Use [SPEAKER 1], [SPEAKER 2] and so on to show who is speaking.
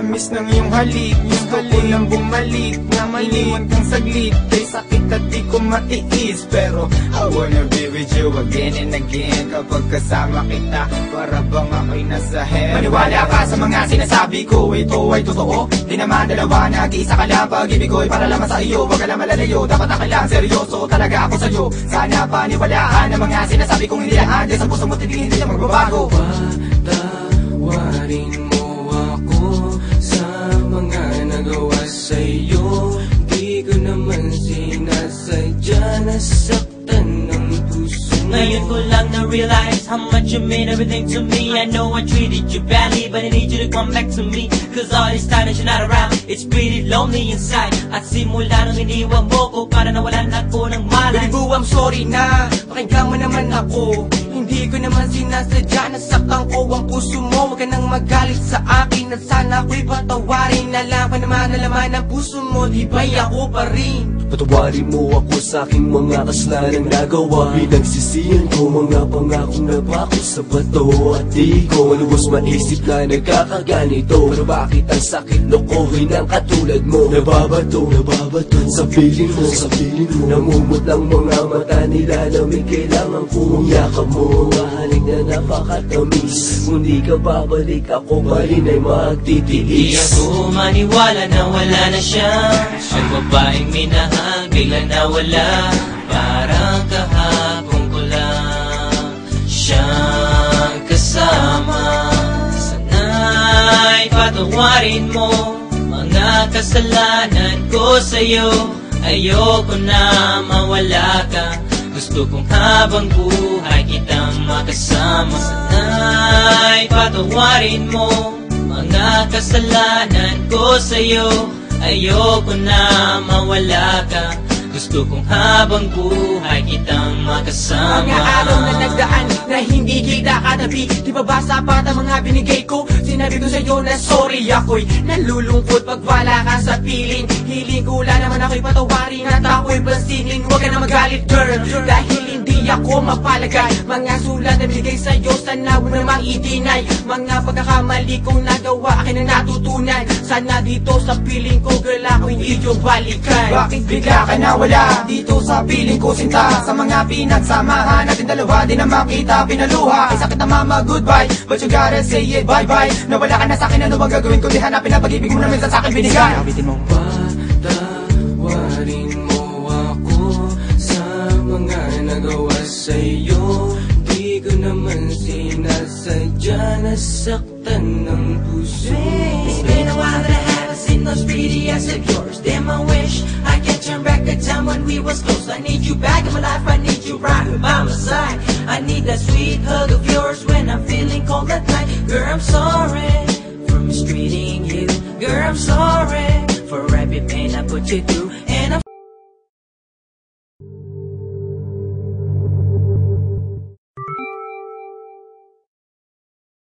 [SPEAKER 1] tamis ng iyong halik. Gusto ko lang bumalik na iniwan kang saglit. Kay sakit at di ko matiis, pero I wanna be with you again and again. Kapag kasama kita, para bang ako'y nasa heaven. Maniwala ka sa mga sinasabi ko, ito ay totoo. Di naman dalawa, nag-iisa ka lang. Pag-ibig ko'y para lamang sa iyo, wag ka lang malalayo. Dapat na kailangan seryoso talaga ako sa'yo. Sana paniwalaan ang mga sinasabi kong hindi lahat. Sa puso mo hindi na magbabago.
[SPEAKER 2] Patawarin mo ako sa mga nagawa sa'yo. Di ko naman sinasadya, nasaktan ng puso.
[SPEAKER 3] Ngayon ko lang na-realize how much you mean everything to me. I know I treated you badly, but I need you to come back to me. Cause all this time that you're not around, it's pretty lonely inside. At simula nung iniwan mo ko, para nawalan ako ng malay.
[SPEAKER 2] Baby boo, I'm sorry na, pakinggan mo naman ako. Hindi ko naman sinasadya, nasaktan ko ang puso mo. Huwag ka nang magalit sa akin at sana ako'y patawarin. Alam ko naman na laman ang puso mo, di ba'y ako pa rin?
[SPEAKER 4] Patawarin mo ako sa aking mga kasalanan nagawa. Pinagsisihan ko mga pangakong nabako sa bato. At di ko lubos maisip na nagkakaganito. Pero bakit ang sakit lokohin ng katulad mo? Nababato sa piling mo, namumot ang mga mata nila na may kailangan kong yakap mo. Mahalik na napakatamis, kung di ka babalik ako pa rin ay magtitiis.
[SPEAKER 3] Di ako maniwala na wala na siya. Ang babaeng minahal bigla nawala. Parang kahapon ko lang siyang kasama. Sana'y patawarin mo mga kasalanan ko sa'yo. Ayoko na mawala ka, gusto kong habang buhay kitang makasama. Sana'y patawarin mo mga kasalanan ko sa'yo. Ayoko na mawala ka, gusto kong habang buhay kitang makasama.
[SPEAKER 2] Mga araw na nagdaan na hindi kita katabi, di ba ba sapat ang mga binigay ko? Sinabi ko sa'yo na sorry, ako'y nalulungkot pag wala ka sa piling. Hiling ko lang naman ako'y patawarin at ako'y pansinin. Huwag ka na magalit girl, dahil hindi ako mapalagay. Mga sulat na binigay sa'yo, sana huwag namang i-deny. Mga pagkakamali kong nagawa, akin ang natutunan. Sana dito sa piling ko girl, ako'y iyong balikan.
[SPEAKER 1] Bakit bigla ka nawala dito sa piling ko sinta? Sa mga pinagsamahan natin dalawa, di na makita pinaluha. Ay sakit na mama, goodbye, but you gotta say it, bye-bye. Nawala ka na sa'kin, ano bang gagawin ko? Di hanapin ang pag-ibig mo na minsan sa'kin binigay.
[SPEAKER 2] Patawarin mo ako sa mga nagawa sa'yo. Di ko naman sinasadya, nasaktan ng puso.
[SPEAKER 3] It's been a while that I haven't seen those pretty eyes of yours. Damn, I wish I could turn back the time when we was close. I need you back in my life, I need you right by my side. I need that sweet hug of yours when I'm feeling cold at night. Girl, I'm sorry for mistreating you. Girl, I'm sorry for every pain I put you through.